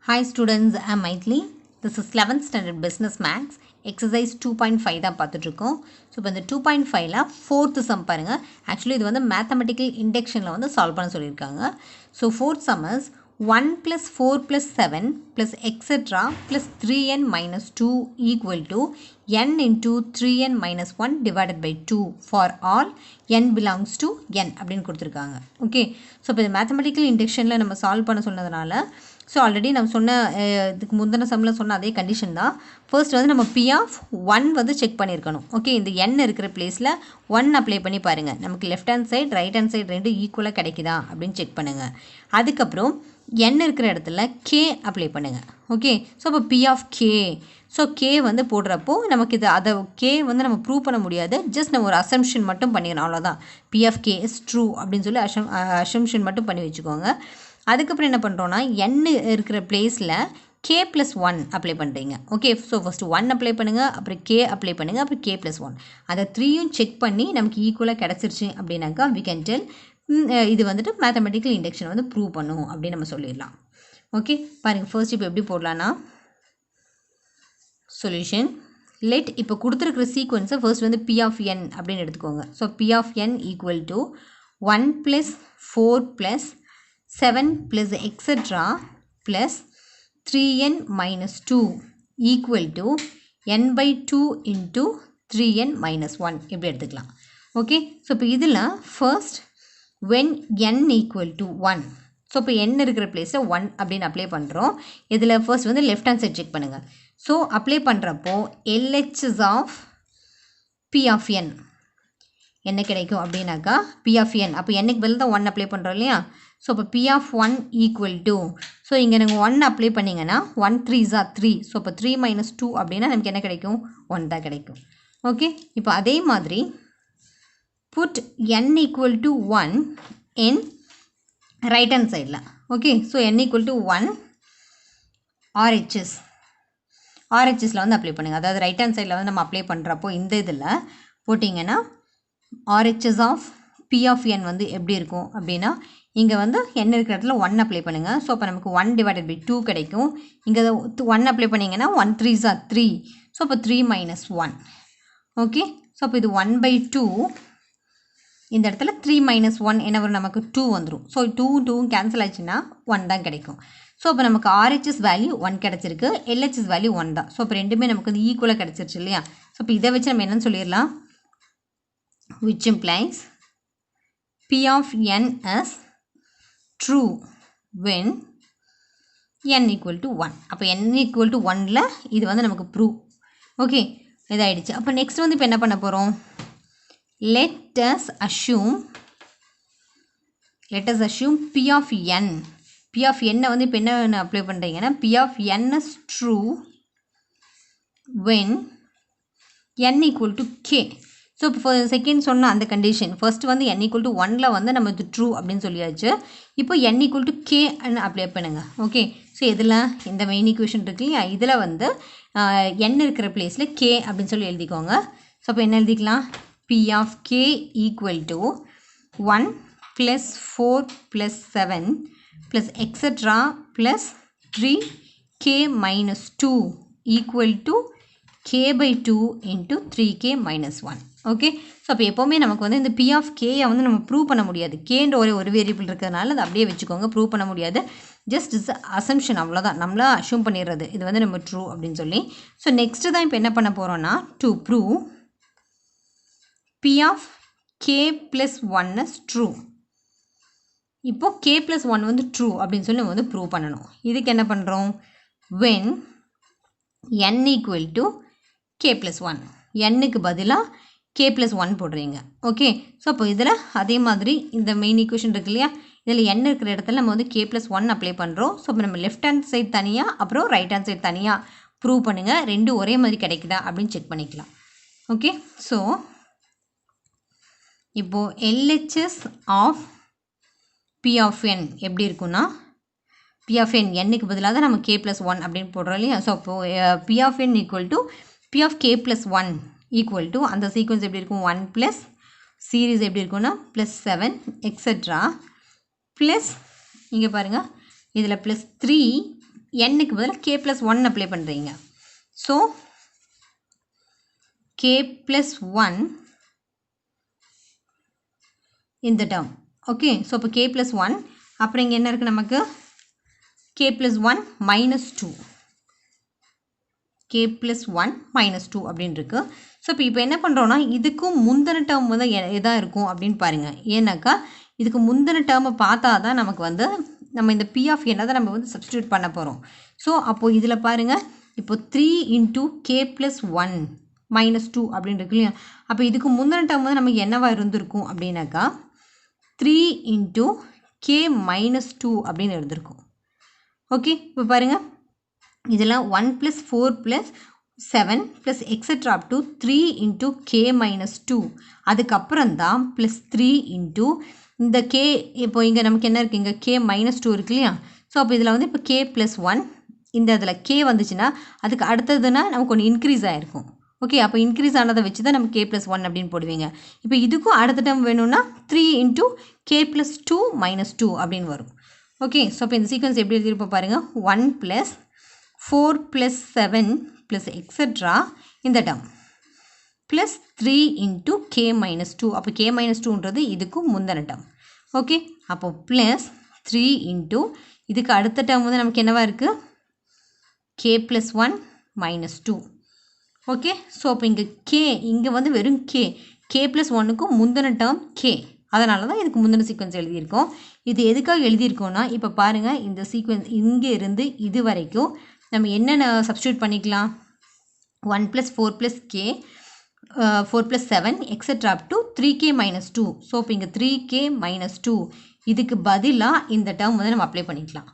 Hi students, I am Maithili. This is 11th standard business maths exercise 2.5 தான் பார்த்துட்டு இருக்கோம். So இப்போ இந்த 2.5ல 4th சம் பாருங்க. ஆக்சுவலி இது வந்து மேத்தமெட்டிக்கல் இண்டக்ஷனில் வந்து சால்வ் பண்ண சொல்லியிருக்காங்க. So 4th sum is 1 plus 4 plus 7 plus etc plus 3n minus 2 equal to n into 3n minus 1 divided by 2 for all n belongs to n அப்படின்னு கொடுத்துருக்காங்க. ஓகே, ஸோ இப்போ இது மேத்தமெட்டிக்கல் இண்டக்ஷனில் நம்ம சால்வ் பண்ண சொன்னதுனால ஸோ ஆல்ரெடி நம்ம சொன்ன இதுக்கு முந்தின சம்மில் சொன்ன அதே கண்டிஷன் தான். ஃபர்ஸ்ட் வந்து நம்ம பி ஆஃப் 1 வந்து செக் பண்ணியிருக்கணும். ஓகே, இந்த n இருக்கிற பிளேஸில் 1 அப்ளை பண்ணி பாருங்கள். நமக்கு left hand side right hand side ரெண்டு ஈக்குவலாக கிடைக்குதா அப்படின்னு செக் பண்ணுங்கள். அதுக்கப்புறம் n இருக்கிற இடத்துல k அப்ளை பண்ணுங்கள். ஓகே, ஸோ அப்போ P of K, so K வந்து போடுறப்போ நமக்கு இது அதை கே வந்து நம்ம ப்ரூவ் பண்ண முடியாது. ஜஸ்ட் நம்ம ஒரு அசம்ஷன் மட்டும் பண்ணிடணும், அவ்வளோதான். P of K is true அப்படின்னு சொல்லி அசம்ஷன் மட்டும் பண்ணி வச்சுக்கோங்க. அதுக்கப்புறம் என்ன பண்ணுறோன்னா n இருக்கிற பிளேஸில் k + 1 அப்ளை பண்ணுறீங்க. ஓகே, ஸோ ஃபஸ்ட்டு 1 அப்ளை பண்ணுங்கள், அப்புறம் k அப்ளை பண்ணுங்கள், அப்புறம் k + 1 அதை 3யும் செக் பண்ணி நமக்கு ஈக்குவலாக கிடச்சிருச்சு அப்படின்னாக்கா வி கேன் டெல் இது வந்துட்டு மேத்தமெட்டிக்கல் இண்டக்ஷன் வந்து ப்ரூவ் பண்ணும் அப்படின்னு நம்ம சொல்லிடலாம். ஓகே, பாருங்கள் ஃபர்ஸ்ட் இப்போ எப்படி போடலான்னா சொல்யூஷன் லெட் இப்போ கொடுத்துருக்குற சீக்வன்ஸை ஃபர்ஸ்ட் வந்து பி ஆஃப் n அப்படின்னு எடுத்துக்கோங்க. So P of n equal to 1 + 4 + 7 plus etc plus 3n minus 2 equal to n by 2 into 3n minus 1 இப்படி எடுத்துக்கலாம். ஓகே, ஸோ இப்போ இதில் first when n equal to 1, so இப்போ n இருக்கிற பிளேஸில் 1 அப்படின்னு அப்ளை பண்ணுறோம். இதில் ஃபர்ஸ்ட் வந்து லெஃப்ட் ஹேண்ட் சைட் செக் பண்ணுங்கள். ஸோ அப்ளை பண்ணுறப்போ LHS of P of n என்ன கிடைக்கும் அப்படின்னாக்கா P of n, அப்போ n-க்கு பதில் தான் 1 அப்ளை பண்ணுறோம் இல்லையா. ஸோ இப்போ P of 1 equal to, so இங்கே நீங்கள் 1 அப்ளை பண்ணிங்கன்னா 1 3s are 3, ஸோ இப்போ 3 minus 2 அப்படின்னா நமக்கு என்ன கிடைக்கும், 1 தான் கிடைக்கும். ஓகே, இப்போ அதே மாதிரி put n equal to 1 in right hand சைடில். Okay, so n equal to 1 RHSல வந்து அப்ளை பண்ணுங்கள். அதாவது ரைட் ஹேண்ட் சைடில் வந்து நம்ம அப்ளை பண்ணுறப்போ இந்த இதில் போட்டிங்கன்னா RHS of P of n வந்து எப்படி இருக்கும் அப்படின்னா இங்கே வந்து n இருக்கிற இடத்துல 1 அப்ளை பண்ணுங்கள். ஸோ அப்போ நமக்கு 1 divided by 2 கிடைக்கும். இங்கே 1 அப்ளை பண்ணிங்கன்னா 1 3s are 3, ஸோ அப்போ 3 minus 1. ஓகே, ஸோ அப்போ இது 1 by 2, இந்த இடத்துல 3 minus 1 என்ன வரும், நமக்கு 2 வந்துடும். ஸோ 2 கேன்சல் ஆச்சுன்னா 1 தான் கிடைக்கும். ஸோ அப்போ நமக்கு RHS வேல்யூ 1 கிடச்சிருக்கு, LHS வேல்யூ 1 தான். ஸோ அப்போ ரெண்டுமே நமக்கு வந்து ஈக்குவலாக கிடச்சிருச்சு இல்லையா. ஸோ இப்போ இதை வச்சு நம்ம என்னன்னு சொல்லிடலாம், which implies P of n is true when n equal to 1. அப்போ n equal to 1ல இது வந்து நமக்கு ப்ரூவ். ஓகே, இதாகிடுச்சு. அப்போ நெக்ஸ்ட் வந்து இப்போ என்ன பண்ண போகிறோம், let us assume P of n. P of n வந்து இப்போ என்ன அப்ளை பண்ணுறீங்கன்னா P of n is true when n equal to k. So இப்போ செகண்ட் சொன்ன அந்த கண்டிஷன் ஃபர்ஸ்ட் வந்து n equal to 1ல வந்து நம்ம இது ட்ரூ அப்படின்னு சொல்லியாச்சு. இப்போ n equal to k apply பண்ணுங்கள். ஓகே, ஸோ இதில் இந்த மெயின் ஈக்குவேஷன் இருக்கு இல்லையா, இதில் வந்து n இருக்கிற பிளேஸில் k அப்படின்னு சொல்லி எழுதிக்கோங்க. ஸோ அப்போ என்ன எழுதிக்கலாம், P of k equal to 1 plus 4 plus 7 plus etc plus 3k minus 2 equal to k by 2 into 3k minus 1. Okay, so அப்போ எப்போவுமே நமக்கு வந்து இந்த P of k-யை வந்து நம்ம ப்ரூவ் பண்ண முடியாது. கேன்ற ஒரு வேரியபிள் இருக்கிறதுனால அதை அப்படியே வச்சுக்கோங்க, ப்ரூவ் பண்ண முடியாது. ஜஸ்ட் இஸ் அசம்ஷன், அவ்வளோதான். நம்மளா அஷ்யூம் பண்ணிடுறது இது வந்து நம்ம ட்ரூ அப்படின்னு சொல்லி. ஸோ நெக்ஸ்ட்டு தான் இப்போ என்ன பண்ண போகிறோன்னா to prove P of k plus 1 is true. இப்போது k plus 1 வந்து ட்ரூ அப்படின்னு சொல்லி நம்ம வந்து ப்ரூவ் பண்ணணும். இதுக்கு என்ன பண்ணுறோம், when n equal to k plus 1, n-க்கு பதிலாக k plus 1 போடுறீங்க. ஓகே, ஸோ அப்போ இதில் அதே மாதிரி இந்த மெயின் ஈக்குவேஷன் இருக்கு இல்லையா, இதில் n இருக்கிற இடத்துல நம்ம வந்து k plus 1 அப்ளை பண்ணுறோம். ஸோ இப்போ நம்ம லெஃப்ட் ஹேண்ட் சைட் தனியாக அப்புறம் ரைட் ஹேண்ட் சைட் தனியாக ப்ரூவ் பண்ணுங்கள், ரெண்டும் ஒரே மாதிரி கிடைக்குதா அப்படின்னு செக் பண்ணிக்கலாம். ஓகே, ஸோ இப்போது LHS of P of n எப்படி இருக்குன்னா P of n n-க்கு பதிலாக தான் நம்ம k plus 1 அப்படின்னு போடுறோம் இல்லையா. ஸோ அப்போது P of n equal to P of k plus 1 equal to அந்த சீக்வன்ஸ் எப்படி இருக்கும், 1 plus சீரீஸ் எப்படி இருக்குன்னா plus 7 etc plus இங்கே பாருங்கள் இதில் plus 3 nக்கு பதிலாக k plus 1 அப்ளை பண்ணுறீங்க. ஸோ k plus 1 இந்த டேர்ம். ஓகே, ஸோ இப்போ k plus 1 அப்புறம் இங்கே என்ன இருக்குது நமக்கு k plus 1 minus 2 k plus 1 minus 2 அப்படின்னு இருக்குது. ஸோ இப்போ என்ன பண்ணுறோன்னா இதுக்கும் முந்தின டேர்ம் வந்து எதாக இருக்கும் அப்படின்னு பாருங்கள். ஏன்னாக்கா இதுக்கு முந்தின டேர்மை பார்த்தா தான் நமக்கு வந்து நம்ம இந்த p of n தான் நம்ம வந்து சப்ஸ்டியூட் பண்ண போகிறோம். ஸோ அப்போது இதில் பாருங்கள், இப்போ 3 into k plus 1 minus 2 அப்படின்னு இருக்கு இல்லையா. அப்போ இதுக்கு முந்தின டேர்ம் வந்து நமக்கு என்னவா இருந்திருக்கும் அப்படின்னாக்கா 3 into k minus 2 அப்படின்னு இருந்திருக்கும். ஓகே, இப்போ பாருங்கள், இதெல்லாம் 1 plus 4 plus 7 plus etc. up to 3 into k minus 2. அதுக்கப்புறம் தான் plus 3 into இந்த k. இப்போ இங்கே நமக்கு என்ன இருக்குது, இங்கே k minus 2 இருக்கு இல்லையா. ஸோ அப்போ இதில் வந்து இப்போ k plus 1 இந்த இதில் k வந்துச்சுன்னா அதுக்கு அடுத்ததுன்னா நமக்கு ஒன்று இன்க்ரீஸ் ஆகிருக்கும். ஓகே, அப்போ இன்க்ரீஸ் ஆனதை வச்சு தான் நம்ம k plus 1 அப்படின்னு போடுவீங்க. இப்போ இதுக்கும் அடுத்த டைம் வேணும்னா 3 into k plus 2 minus 2 அப்படின்னு வரும். ஓகே, ஸோ இப்போ இந்த சீக்வன்ஸ் எப்படி எழுதியிருப்போம் பாருங்கள், 1 plus 4 plus 7 plus etc. இந்த term plus 3 into k minus 2. அப்போ k minus 2ன்றது இதுக்கும் முந்தின டேர்ம். ஓகே, அப்போ plus 3 into இதுக்கு அடுத்த டேர்ம் வந்து நமக்கு என்னவா இருக்குது k plus 1 minus 2. Okay, so அப்போ இங்கே k இங்கே வந்து வெறும் k plus 1க்கும் முந்தின டேர்ம் k. அதனால தான் இதுக்கு முந்தின சீக்வன்ஸ் எழுதியிருக்கோம். இது எதுக்காக எழுதியிருக்கோன்னா இப்போ பாருங்கள், இந்த சீக்வன்ஸ் இங்கே இருந்து இது வரைக்கும் நம்ம என்னென்ன சப்ஸ்டியூட் பண்ணிக்கலாம், 1 plus 4 plus k 4 plus 7 etc. up to 3k minus 2. So இப்போ இங்கே 3k minus 2 இதுக்கு பதிலாக இந்த டேர்ம் வந்து நம்ம அப்ளை பண்ணிக்கலாம்.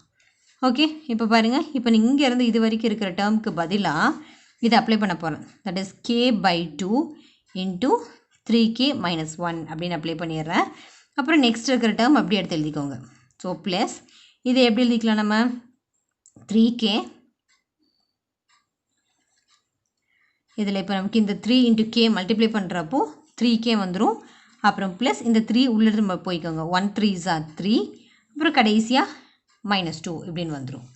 ஓகே, இப்போ பாருங்கள், இப்போ நீங்கள் இங்கேருந்து இது வரைக்கும் இருக்கிற டேர்முக்கு பதிலாக இதை அப்ளை பண்ண போகிறோம். That is k by 2 into 3k minus 1 அப்படின்னு அப்ளை பண்ணிடுறேன். அப்புறம் நெக்ஸ்ட் இருக்கிற டேர்ம் அப்படி எடுத்து எழுதிக்கோங்க. ஸோ ப்ளஸ் இதை எப்படி எழுதிக்கலாம், நம்ம 3k இதில் இப்போ நமக்கு இந்த 3 into k மல்டிப்ளை பண்ணுறப்போ 3k வந்துடும். அப்புறம் ப்ளஸ் இந்த 3 உள்ளே நம்ம போய்க்கோங்க, 1 3s are 3, அப்புறம் கடைசியாக -2 இப்படின்னு வந்துடும்.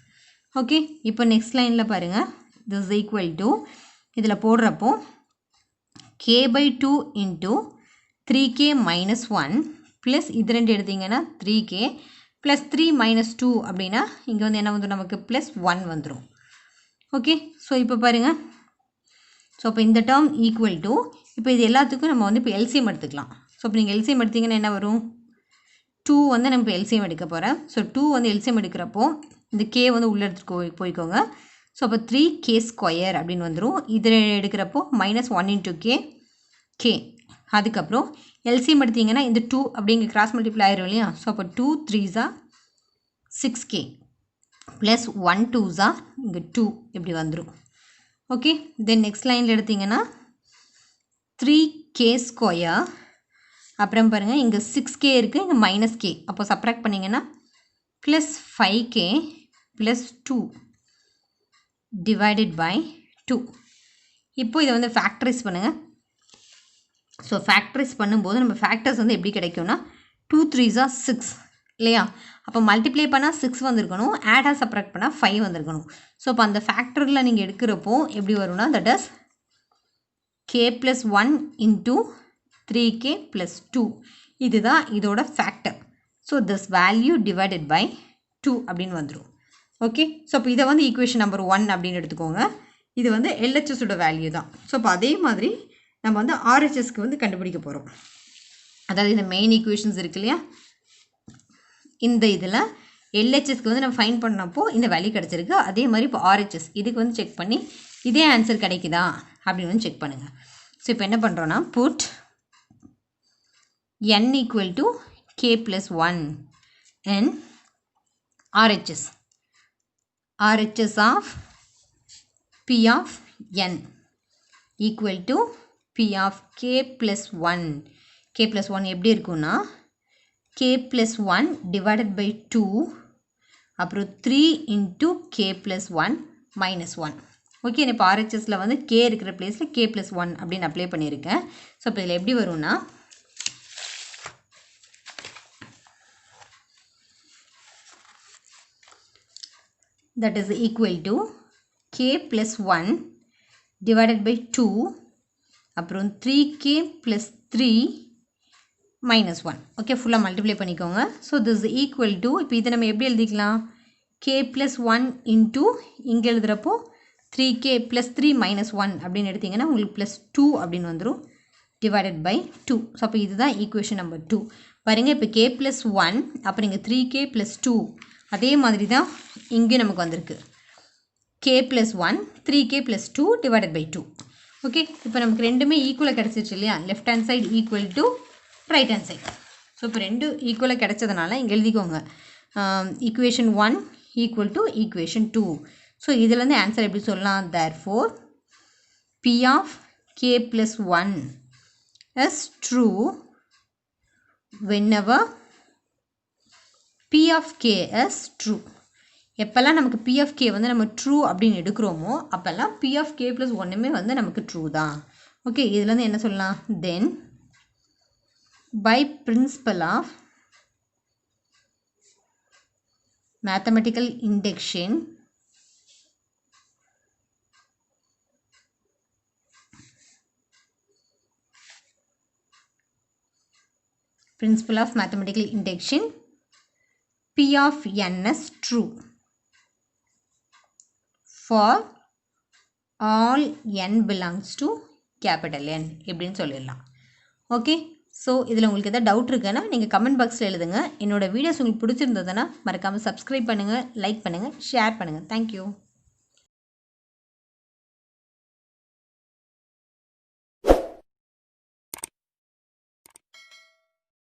ஓகே, இப்போ நெக்ஸ்ட் லைனில் பாருங்கள், this is equal to இதில் போடுறப்போ k by 2 into 3k minus 1 plus இது ரெண்டு எடுத்திங்கன்னா 3k ப்ளஸ் 3 minus 2 அப்படின்னா இங்கே வந்து என்ன வந்துடும் நமக்கு ப்ளஸ் 1 வந்துடும். ஓகே, ஸோ இப்போ பாருங்கள், ஸோ இப்போ இந்த டேர்ம் ஈக்குவல் டு இப்போ இது எல்லாத்துக்கும் நம்ம வந்து இப்போ எல்சிஎம் எடுத்துக்கலாம். ஸோ இப்போ நீங்கள் எல்சிஎம் எடுத்திங்கன்னா என்ன வரும், 2 வந்து நம்ம இப்போ எல்சிஎம் எடுக்க போகிறேன். ஸோ 2 வந்து எல்சிஎம் எடுக்கிறப்போ இந்த கே வந்து உள்ளே எடுத்துட்டு போய்க்கோங்க. ஸோ அப்போ 3k ஸ்கொயர் அப்படின்னு வந்துடும். இதில் எடுக்கிறப்போ -1 into k. அதுக்கப்புறம் எல்சிஎம் எடுத்திங்கன்னா இந்த 2 அப்படிங்க கிராஸ் மல்டிப்ளை ஆயிரும் இல்லையா. ஸோ அப்போ 2 3s are 6k plus 1 2s are இங்கே 2 இப்படி வந்துடும். ஓகே, தென் நெக்ஸ்ட் லைனில் எடுத்திங்கன்னா 3k ஸ்கொயர், அப்புறம் பாருங்கள் இங்கே 6k இருக்குது, இங்கே -k. அப்போ சப்ராக்ட் பண்ணிங்கன்னா plus 5k plus 2 divided by 2. இப்போ இதை வந்து ஃபேக்டரைஸ் பண்ணுங்கள். ஸோ ஃபேக்டரைஸ் பண்ணும்போது நம்ம ஃபேக்டர்ஸ் வந்து எப்படி கிடைக்கும்னா 2 3s are 6 இல்லையா. அப்போ மல்டிப்ளை பண்ணால் 6 வந்திருக்கணும், ஆடாக சப்ராக்ட் பண்ணால் 5 வந்திருக்கணும். ஸோ அப்போ அந்த ஃபேக்டரில் நீங்கள் எடுக்கிறப்போ எப்படி வரும்னா that is k plus 1 into 3k plus 2. இதுதான் இதோட factor. So this value divided by 2 அப்படின்னு வந்துடும். ஓகே, ஸோ இப்போ இதை வந்து ஈக்குவேஷன் நம்பர் 1 அப்படின்னு எடுத்துக்கோங்க. இது வந்து எல்ஹெச்எஸோட வேல்யூ தான். ஸோ இப்போ அதே மாதிரி நம்ம வந்து ஆர்ஹெச்எஸ்க்கு வந்து கண்டுபிடிக்க போகிறோம். அதாவது இந்த மெயின் ஈக்குவேஷன்ஸ் இருக்கு இல்லையா, இந்த இதில் எல்ஹெச்எஸ்க்கு வந்து நம்ம ஃபைன் பண்ணப்போ இந்த வேல்யூ கிடச்சிருக்கு. அதே மாதிரி இப்போ ஆர்ஹெச்எஸ் இதுக்கு வந்து செக் பண்ணி இதே ஆன்சர் கிடைக்குதா அப்படின்னு வந்து செக் பண்ணுங்கள். ஸோ இப்போ என்ன பண்ணுறோன்னா put n equal to k plus 1 and RHS of P of n equal to P of k plus 1. k plus 1 எப்படி இருக்குன்னா k plus 1 divided by 2 அப்புறம் 3 into k plus 1 minus 1. Okay, இப்போ ஆர்ஹெச்எஸில் வந்து k இருக்கிற பிளேஸில் k plus 1 அப்படின்னு apply பண்ணியிருக்கேன். So இப்போ இதில் எப்படி வரும்னா that is equal to k plus 1 divided by 2 அப்புறம் 3k plus 3 minus 1. ஓகே ஃபுல்லாக மல்டிப்ளை பண்ணிக்கோங்க. ஸோ திஸ் ஈக்குவல் டு இப்போ இதை நம்ம எப்படி எழுதிக்கலாம், k plus 1 இன்ட்டு இங்கே எழுதுகிறப்போ 3k plus 3 minus 1 அப்படின்னு எடுத்திங்கன்னா உங்களுக்கு plus 2 அப்படின்னு வந்துடும் divided by 2. ஸோ அப்போ இதுதான் ஈக்குவேஷன் நம்பர் 2. பாருங்கள் இப்போ k plus 1 அப்புறம் இங்கே 3k plus 2 அதே மாதிரி தான் இங்கே நமக்கு வந்திருக்கு k plus 1 3k plus 2 divided by 2. Okay இப்போ நமக்கு ரெண்டுமே ஈக்குவலாக கிடச்சிருச்சு இல்லையா, left hand side equal to right hand side. So இப்போ ரெண்டு ஈக்குவலாக கிடச்சதுனால இங்கே எழுதிக்கோங்க equation 1 equal to equation 2. So இதுலேருந்து ஆன்சர் எப்படி சொல்லலாம், therefore p of k plus 1 is true whenever p of k is true. எப்போல்லாம் நமக்கு p of k வந்து நம்ம ட்ரூ அப்படின்னு எடுக்கிறோமோ அப்போல்லாம் p of k plus 1மே வந்து நமக்கு ட்ரூ தான். ஓகே இதுலேருந்து என்ன சொல்லலாம், தென் by principle of mathematical induction p of n is true for all n belongs to capital N எப்படின்னு சொல்லிடலாம். ஓகே ஸோ இதில் உங்களுக்கு எதாவது டவுட் இருக்குன்னா நீங்கள் கமெண்ட் பாக்ஸில் எழுதுங்க. என்னோடய வீடியோஸ் உங்களுக்கு பிடிச்சிருந்ததுன்னா மறக்காமல் சப்ஸ்கிரைப் பண்ணுங்கள், லைக் பண்ணுங்கள், ஷேர் பண்ணுங்கள். தேங்க்யூ.